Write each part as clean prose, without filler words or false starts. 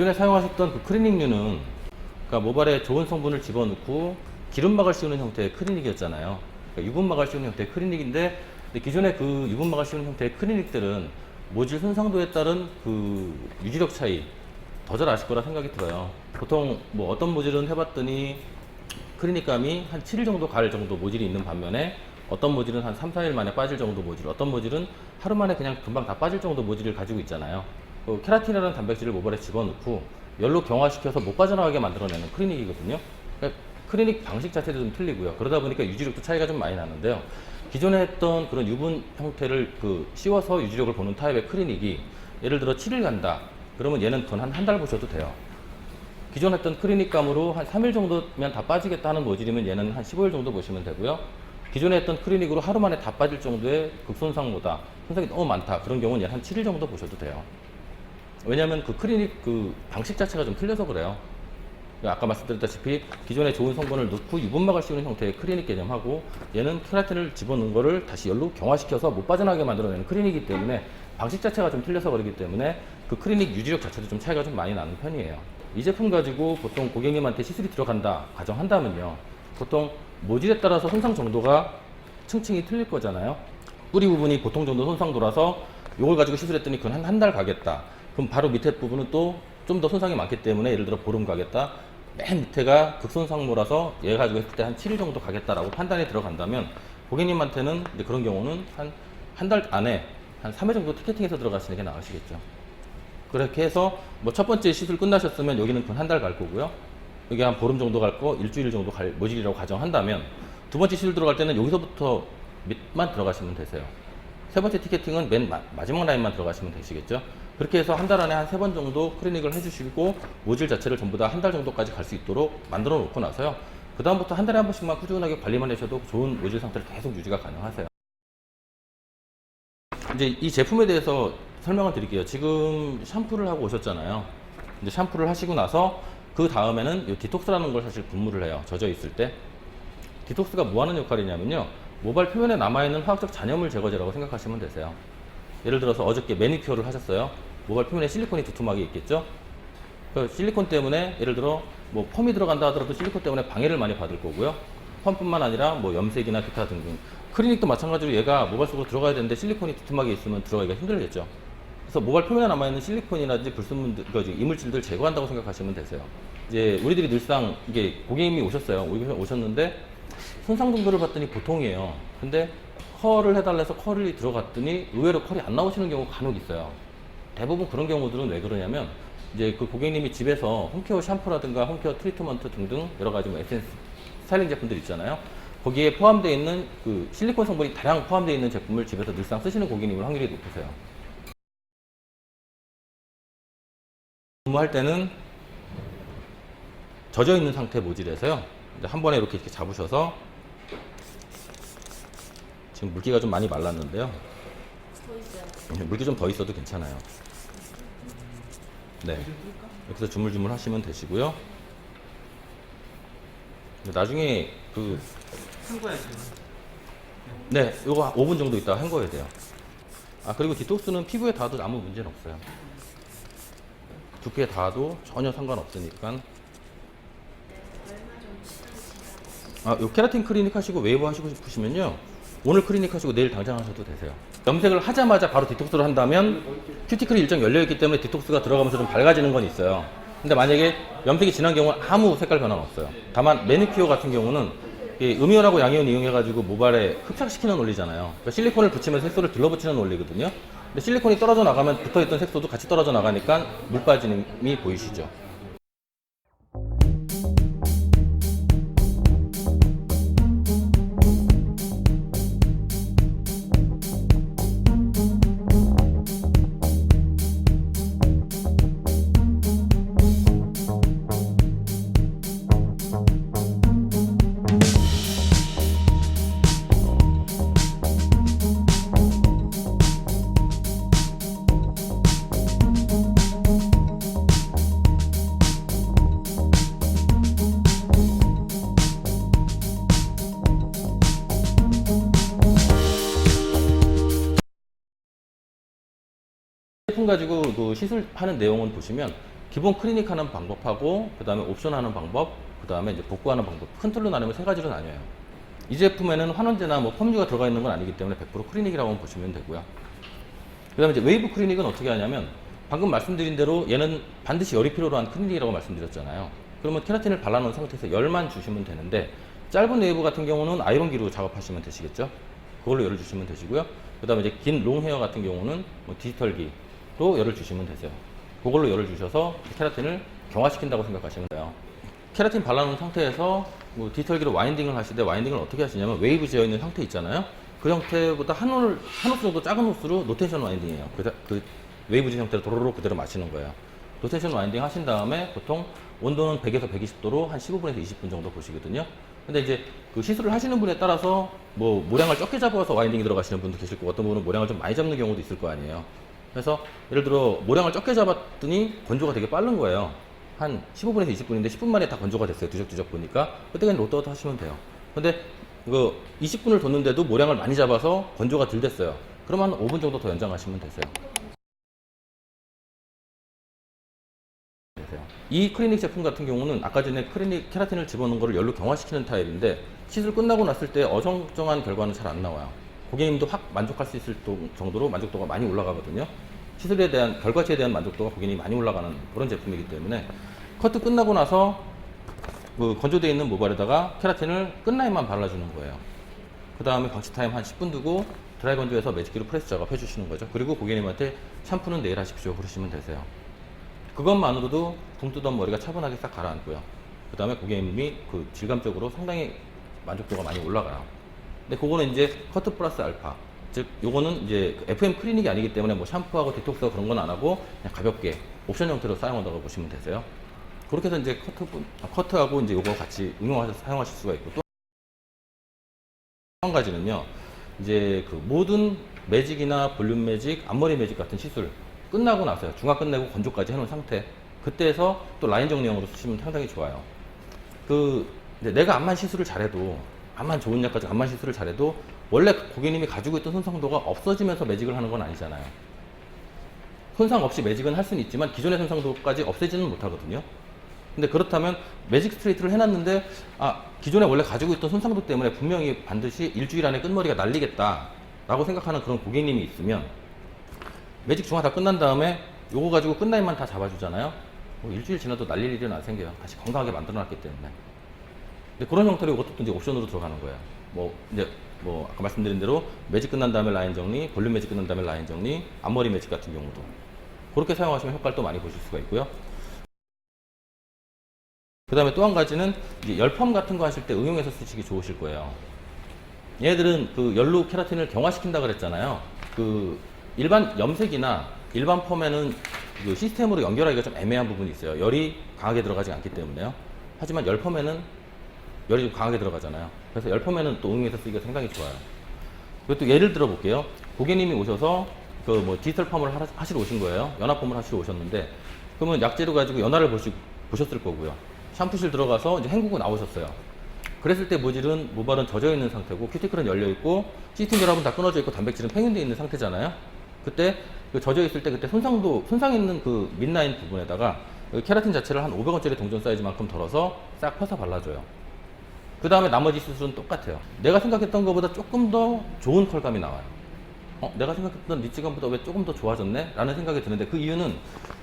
기존에 사용하셨던 그 크리닉류는 그러니까 모발에 좋은 성분을 집어넣고 기름막을 씌우는 형태의 크리닉이었잖아요. 그러니까 유분막을 씌우는 형태의 크리닉인데, 근데 기존의 그 유분막을 씌우는 형태의 크리닉들은 모질 손상도에 따른 그 유지력 차이 더 잘 아실 거라 생각이 들어요. 보통 뭐 어떤 모질은 해봤더니 크리닉감이 한 7일 정도 갈 정도 모질이 있는 반면에 어떤 모질은 한 3, 4일 만에 빠질 정도 모질, 어떤 모질은 하루 만에 그냥 금방 다 빠질 정도 모질을 가지고 있잖아요. 그 케라틴이라는 단백질을 모발에 집어넣고 열로 경화시켜서 못 빠져나가게 만들어내는 크리닉이거든요. 그러니까 크리닉 방식 자체도 좀 틀리고요. 그러다 보니까 유지력도 차이가 좀 많이 나는데요. 기존에 했던 그런 유분 형태를 그 씌워서 유지력을 보는 타입의 크리닉이 예를 들어 7일 간다. 그러면 얘는 한 한 달 보셔도 돼요. 기존 했던 크리닉감으로 한 3일 정도면 다 빠지겠다 하는 모질이면 얘는 한 15일 정도 보시면 되고요. 기존에 했던 크리닉으로 하루 만에 다 빠질 정도의 극손상보다 손상이 너무 많다. 그런 경우는 얘는 한 7일 정도 보셔도 돼요. 왜냐하면 그 크리닉 그 방식 자체가 좀 틀려서 그래요. 아까 말씀드렸다시피 기존에 좋은 성분을 넣고 유분막을 씌우는 형태의 크리닉 개념하고 얘는 케라틴을 집어넣은 거를 다시 열로 경화시켜서 못 빠져나가게 만들어내는 크리닉이기 때문에 방식 자체가 좀 틀려서 그렇기 때문에 그 크리닉 유지력 자체도 좀 차이가 좀 많이 나는 편이에요. 이 제품 가지고 보통 고객님한테 시술이 들어간다 가정한다면요, 보통 모질에 따라서 손상 정도가 층층이 틀릴 거잖아요. 뿌리 부분이 보통 정도 손상도라서 이걸 가지고 시술했더니 그건 한 달 가겠다. 그럼 바로 밑에 부분은 또 좀 더 손상이 많기 때문에 예를 들어 보름 가겠다. 맨 밑에가 극손상모라서 얘 가지고 했을 때 한 7일 정도 가겠다라고 판단이 들어간다면 고객님한테는 이제 그런 경우는 한 달 안에 한 3회 정도 티켓팅해서 들어가시는 게 나으시겠죠. 그렇게 해서 뭐 첫 번째 시술 끝나셨으면 여기는 한 달 갈 거고요. 여기 한 보름 정도 갈 거, 일주일 정도 갈 모질이라고 가정한다면 두 번째 시술 들어갈 때는 여기서부터 밑만 들어가시면 되세요. 세 번째 티켓팅은 맨 마지막 라인만 들어가시면 되시겠죠. 그렇게 해서 한 달 안에 한 3번 정도 클리닉을 해주시고 모질 자체를 전부 다 한 달 정도까지 갈 수 있도록 만들어 놓고 나서요, 그 다음부터 한 달에 한 번씩만 꾸준하게 관리만 하셔도 좋은 모질 상태를 계속 유지가 가능하세요. 이제 이 제품에 대해서 설명을 드릴게요. 지금 샴푸를 하고 오셨잖아요. 이제 샴푸를 하시고 나서 그 다음에는 이 디톡스라는 걸 사실 분무를 해요. 젖어 있을 때. 디톡스가 뭐 하는 역할이냐면요, 모발 표면에 남아있는 화학적 잔여물 제거제라고 생각하시면 되세요. 예를 들어서 어저께 매니큐어를 하셨어요. 모발 표면에 실리콘이 두툼하게 있겠죠. 그 실리콘 때문에 예를 들어 뭐 펌이 들어간다 하더라도 실리콘 때문에 방해를 많이 받을 거고요. 펌뿐만 아니라 뭐 염색이나 기타 등등. 크리닉도 마찬가지로 얘가 모발 속으로 들어가야 되는데 실리콘이 두툼하게 있으면 들어가기가 힘들겠죠. 그래서 모발 표면에 남아있는 실리콘이라든지 불순물들, 이물질들 제거한다고 생각하시면 되세요. 이제 우리들이 늘상 이게 고객님이 오셨어요. 오셨는데 손상 정도를 봤더니 보통이에요. 근데 컬을 해달라 해서 컬이 들어갔더니 의외로 컬이 안 나오시는 경우가 간혹 있어요. 대부분 그런 경우들은 왜 그러냐면 이제 그 고객님이 집에서 홈케어 샴푸라든가 홈케어 트리트먼트 등등 여러 가지 뭐 에센스 스타일링 제품들 있잖아요. 거기에 포함되어 있는 그 실리콘 성분이 다량 포함되어 있는 제품을 집에서 늘상 쓰시는 고객님을 확률이 높으세요. 근무할 때는 젖어 있는 상태 모질에서요, 이제 한 번에 이렇게 잡으셔서, 지금 물기가 좀 많이 말랐는데요. 물기 좀 더 있어도 괜찮아요. 네. 여기서 주물주물 하시면 되시고요. 나중에 그 헹궈야죠. 네, 요거 5분 정도 있다가 헹궈야 돼요. 아, 그리고 디톡스는 피부에 닿아도 아무 문제는 없어요. 두피에 닿아도 전혀 상관없으니까. 아, 요 케라틴 클리닉 하시고 웨이브 하시고 싶으시면요, 오늘 클리닉 하시고 내일 당장 하셔도 되세요. 염색을 하자마자 바로 디톡스를 한다면 큐티클이 일정 열려있기 때문에 디톡스가 들어가면서 좀 밝아지는 건 있어요. 근데 만약에 염색이 진한 경우는 아무 색깔 변화는 없어요. 다만 매니큐어 같은 경우는 음이온하고 양이온 이용해가지고 모발에 흡착시키는 원리잖아요. 그러니까 실리콘을 붙이면서 색소를 들러붙이는 원리거든요. 근데 실리콘이 떨어져 나가면 붙어있던 색소도 같이 떨어져 나가니까 물 빠짐이 보이시죠. 제품 가지고 그 시술하는 내용은 보시면 기본 클리닉 하는 방법하고 그 다음에 옵션 하는 방법, 그 다음에 이제 복구하는 방법, 큰 틀로 나누면 세 가지로 나뉘어요. 이 제품에는 환원제나 뭐 펌유가 들어가 있는 건 아니기 때문에 100% 클리닉이라고 보시면 되고요. 그 다음에 이제 웨이브 클리닉은 어떻게 하냐면 방금 말씀드린 대로 얘는 반드시 열이 필요로 한 클리닉이라고 말씀드렸잖아요. 그러면 케라틴을 발라놓은 상태에서 열만 주시면 되는데, 짧은 웨이브 같은 경우는 아이론기로 작업하시면 되시겠죠. 그걸로 열을 주시면 되시고요. 그 다음에 이제 긴 롱 헤어 같은 경우는 뭐 디지털기로 열을 주시면 되세요. 그걸로 열을 주셔서 케라틴을 경화시킨다고 생각하시면 돼요. 케라틴 발라놓은 상태에서 뭐 디지털기로 와인딩을 하시되, 와인딩을 어떻게 하시냐면 웨이브 지어 있는 상태 있잖아요. 그 형태보다 한 호스 정도 작은 호스로 노텐션 와인딩이에요. 그 웨이브 지 형태로 도로로 그대로 마시는 거예요. 노텐션 와인딩 하신 다음에 보통 온도는 100에서 120도로 한 15분에서 20분 정도 보시거든요. 근데 이제 그 시술을 하시는 분에 따라서 뭐 모량을 적게 잡아서 와인딩이 들어가시는 분도 계실 거고, 어떤 분은 모량을 좀 많이 잡는 경우도 있을 거 아니에요. 그래서 예를 들어 모량을 적게 잡았더니 건조가 되게 빠른 거예요. 한 15분에서 20분인데 10분 만에 다 건조가 됐어요. 뒤적뒤적 보니까. 그때 그냥 롯데워터 하시면 돼요. 근데 그 20분을 뒀는데도 모량을 많이 잡아서 건조가 덜 됐어요. 그러면 한 5분 정도 더 연장하시면 되세요. 이 클리닉 제품 같은 경우는 아까 전에 클리닉 케라틴을 집어넣은 거를 열로 경화시키는 타입인데, 시술 끝나고 났을 때 어정쩡한 결과는 잘 안 나와요. 고객님도 확 만족할 수 있을 정도로 만족도가 많이 올라가거든요. 시술에 대한 결과치에 대한 만족도가 고객님이 많이 올라가는 그런 제품이기 때문에, 커트 끝나고 나서 그 건조되어 있는 모발에다가 케라틴을 끝라인만 발라주는 거예요. 그 다음에 방치 타임 한 10분 두고 드라이 건조해서 매직기로 프레스 작업 해주시는 거죠. 그리고 고객님한테 샴푸는 내일 하십시오 그러시면 되세요. 그것만으로도 붕 뜨던 머리가 차분하게 싹 가라앉고요. 그 다음에 고객님이 그 질감적으로 상당히 만족도가 많이 올라가요. 근데 그거는 이제 커트 플러스 알파, 즉 요거는 이제 FM 클리닉이 아니기 때문에 뭐 샴푸하고 디톡스하고 그런 건 안 하고 그냥 가볍게 옵션 형태로 사용한다고 보시면 되세요. 그렇게 해서 이제 커트하고 이제 요거 같이 응용하셔서 사용하실 수가 있고, 또 한 가지는요, 이제 그 모든 매직이나 볼륨 매직, 앞머리 매직 같은 시술 끝나고 나서요, 중화 끝내고 건조까지 해놓은 상태, 그때에서 또 라인 정리형으로 쓰시면 상당히 좋아요. 내가 암만 시술을 잘해도, 암만 좋은 약까지 암만 시술을 잘해도 원래 고객님이 가지고 있던 손상도가 없어지면서 매직을 하는 건 아니잖아요. 손상 없이 매직은 할 수는 있지만 기존의 손상도까지 없애지는 못하거든요. 근데 그렇다면 매직 스트레이트를 해놨는데, 기존에 원래 가지고 있던 손상도 때문에 분명히 반드시 일주일 안에 끝머리가 날리겠다 라고 생각하는 그런 고객님이 있으면, 매직 중화 다 끝난 다음에 요거 가지고 끝라인만 다 잡아주잖아요. 일주일 지나도 날릴 일은 안 생겨요. 다시 건강하게 만들어놨기 때문에. 근데 그런 형태로 이것도 이제 옵션으로 들어가는 거예요. 뭐 아까 말씀드린 대로 매직 끝난 다음에 라인 정리, 볼륨 매직 끝난 다음에 라인 정리, 앞머리 매직 같은 경우도 그렇게 사용하시면 효과를 또 많이 보실 수가 있고요. 그 다음에 또 한 가지는 이제 열펌 같은 거 하실 때 응용해서 쓰시기 좋으실 거예요. 얘들은 그 열로 케라틴을 경화시킨다 그랬잖아요. 그 일반 염색이나 일반 펌에는 그 시스템으로 연결하기가 좀 애매한 부분이 있어요. 열이 강하게 들어가지 않기 때문에요. 하지만 열펌에는 열이 좀 강하게 들어가잖아요. 그래서 열펌에는 또 응용해서 쓰기가 상당히 좋아요. 그리고 또 예를 들어 볼게요. 고객님이 오셔서 그 뭐 디지털 펌을 하시러 오신 거예요. 연화 펌을 하시러 오셨는데, 그러면 약재로 가지고 연화를 보셨을 거고요. 샴푸실 들어가서 이제 헹구고 나오셨어요. 그랬을 때 모발은 젖어 있는 상태고, 큐티클은 열려 있고, 시스템 결합은 다 끊어져 있고, 단백질은 팽윤되어 있는 상태잖아요. 그때 그 젖어 있을 때 그때 손상 있는 그 mid라인 부분에다가 케라틴 자체를 한 500원짜리 동전 사이즈만큼 덜어서 싹 펴서 발라줘요. 그 다음에 나머지 시술은 똑같아요. 내가 생각했던 것보다 조금 더 좋은 컬감이 나와요. 내가 생각했던 리치감보다 왜 조금 더 좋아졌네? 라는 생각이 드는데, 그 이유는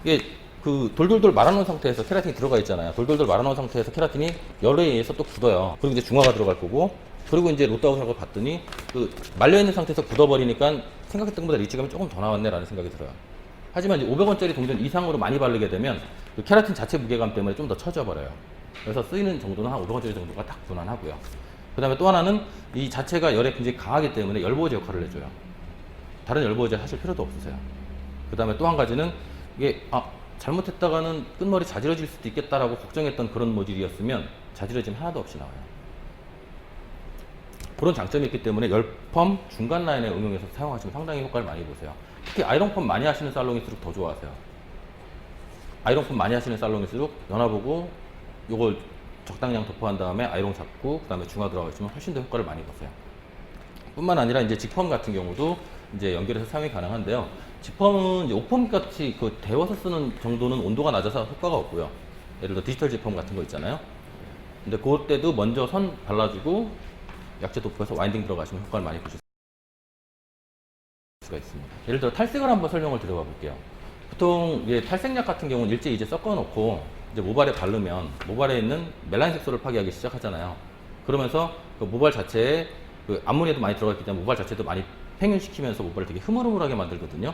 이게 그 돌돌돌 말아놓은 상태에서 케라틴이 들어가 있잖아요. 돌돌돌 말아놓은 상태에서 케라틴이 열에 의해서 또 굳어요. 그리고 이제 중화가 들어갈 거고, 그리고 이제 롯다우스하고 봤더니 그 말려있는 상태에서 굳어버리니까 생각했던 것보다 리치감이 조금 더 나왔네 라는 생각이 들어요. 하지만 이제 500원짜리 동전 이상으로 많이 바르게 되면 그 케라틴 자체 무게감 때문에 좀 더 처져 버려요. 그래서 쓰이는 정도는 한 500원짜리 정도가 딱 무난하고요. 그 다음에 또 하나는 이 자체가 열에 굉장히 강하기 때문에 열보호제 역할을 해줘요. 다른 열보호제 하실 필요도 없으세요. 그 다음에 또 한 가지는 이게 잘못했다가는 끝머리 자지러질 수도 있겠다라고 걱정했던 그런 모질이었으면 자지러짐 하나도 없이 나와요. 그런 장점이 있기 때문에 열펌 중간 라인에 응용해서 사용하시면 상당히 효과를 많이 보세요. 특히 아이론펌 많이 하시는 살롱일수록 더 좋아하세요. 아이론펌 많이 하시는 살롱일수록 연화 보고 요걸 적당량 도포한 다음에 아이론 잡고 그 다음에 중화 들어가 있으면 훨씬 더 효과를 많이 보세요. 뿐만 아니라 이제 직펌 같은 경우도 이제 연결해서 사용이 가능한데요. 지펌은 이제 옥펌 같이 그 데워서 쓰는 정도는 온도가 낮아서 효과가 없고요. 예를 들어 디지털 지펌 같은 거 있잖아요. 근데 그때도 먼저 선 발라주고 약재 도포해서 와인딩 들어가시면 효과를 많이 보실 수가 있습니다. 예를 들어 탈색을 한번 설명을 드려봐 볼게요. 보통 이제 탈색약 같은 경우는 일제히 이제 섞어놓고 이제 모발에 바르면 모발에 있는 멜라닌 색소를 파괴하기 시작하잖아요. 그러면서 그 모발 자체에 그 암모니아도 많이 들어갔기 때문에 모발 자체도 많이 팽윤시키면서 모발을 되게 흐물흐물하게 만들거든요.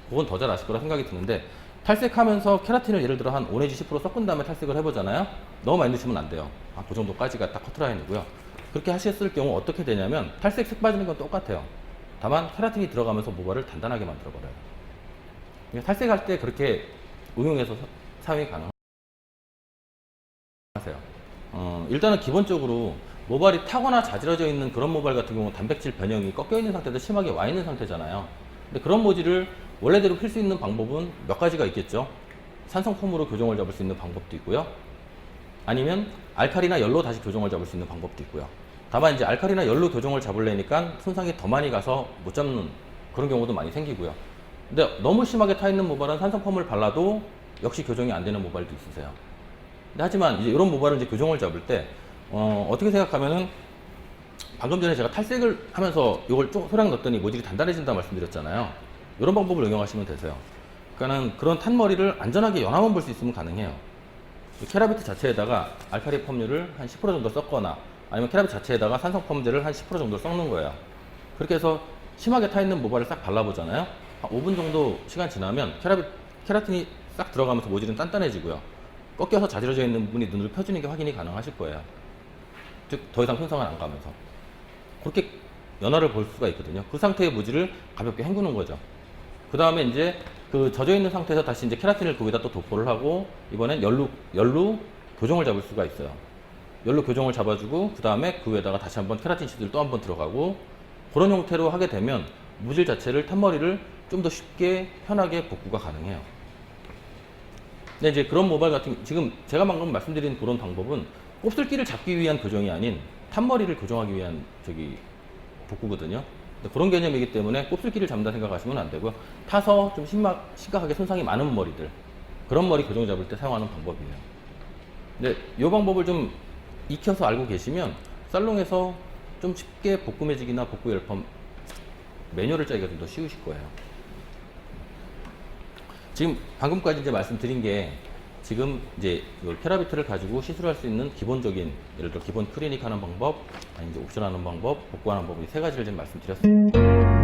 그건 더 잘 아실 거라 생각이 드는데, 탈색하면서 케라틴을 예를 들어 한 5 내지 10% 섞은 다음에 탈색을 해보잖아요. 너무 많이 넣으시면 안 돼요. 그 정도까지가 딱 커트라인이고요. 그렇게 하셨을 경우 어떻게 되냐면 탈색 색 빠지는 건 똑같아요. 다만 케라틴이 들어가면서 모발을 단단하게 만들어버려요. 그러니까 탈색할 때 그렇게 응용해서 사용이 가능하세요. 일단은 기본적으로 모발이 타거나 자지러져 있는 그런 모발 같은 경우는 단백질 변형이 꺾여 있는 상태에서 심하게 와 있는 상태잖아요. 근데 그런 모질을 원래대로 필 수 있는 방법은 몇 가지가 있겠죠. 산성폼으로 교정을 잡을 수 있는 방법도 있고요. 아니면 알칼리나 열로 다시 교정을 잡을 수 있는 방법도 있고요. 다만 이제 알칼리나 열로 교정을 잡으려니까 손상이 더 많이 가서 못 잡는 그런 경우도 많이 생기고요. 근데 너무 심하게 타 있는 모발은 산성펌을 발라도 역시 교정이 안 되는 모발도 있으세요. 근데 하지만 이제 이런 모발은 이제 교정을 잡을 때 어떻게 생각하면은, 방금 전에 제가 탈색을 하면서 이걸 좀 소량 넣었더니 모질이 단단해진다 말씀드렸잖아요. 이런 방법을 응용하시면 되세요. 그러니까는 그런 탄머리를 안전하게 연화만 볼 수 있으면 가능해요. 케라비트 자체에다가 알칼리 펌유를 한 10% 정도 섞거나 아니면 케라비트 자체에다가 산성 펌제를 한 10% 정도 섞는 거예요. 그렇게 해서 심하게 타 있는 모발을 싹 발라보잖아요. 한 5분 정도 시간 지나면 케라틴이 싹 들어가면서 모질은 단단해지고요. 꺾여서 자지러져 있는 부분이 눈으로 펴지는 게 확인이 가능하실 거예요. 즉 더 이상 손상은 안 가면서 그렇게 연화를 볼 수가 있거든요. 그 상태의 모질을 가볍게 헹구는 거죠. 그 다음에 이제 그 젖어 있는 상태에서 다시 이제 케라틴을 거기다 또 도포를 하고, 이번엔 열로 교정을 잡을 수가 있어요. 열로 교정을 잡아주고 그 다음에 그 위에다가 다시 한번 케라틴 시드를 또 한번 들어가고, 그런 형태로 하게 되면 모질 자체를, 탄머리를 좀 더 쉽게 편하게 복구가 가능해요. 근데 이제 그런 모발 같은, 지금 제가 방금 말씀드린 그런 방법은 곱슬기를 잡기 위한 교정이 아닌 탄머리를 교정하기 위한 복구거든요. 그런 개념이기 때문에 곱슬기를 잡는다 생각하시면 안 되고요. 타서 좀 심각하게 손상이 많은 머리들, 그런 머리 교정 잡을 때 사용하는 방법이에요. 근데 이 방법을 좀 익혀서 알고 계시면 살롱에서 좀 쉽게 복구 매직이나 복구 열펌 매뉴얼을 짜기가 좀 더 쉬우실 거예요. 지금 방금까지 이제 말씀드린 게 지금 이제 이 케라비트를 가지고 시술할 수 있는 기본적인, 예를 들어 기본 클리닉 하는 방법, 아니 이제 옵션 하는 방법, 복구하는 방법, 이 세 가지를 지금 말씀드렸습니다.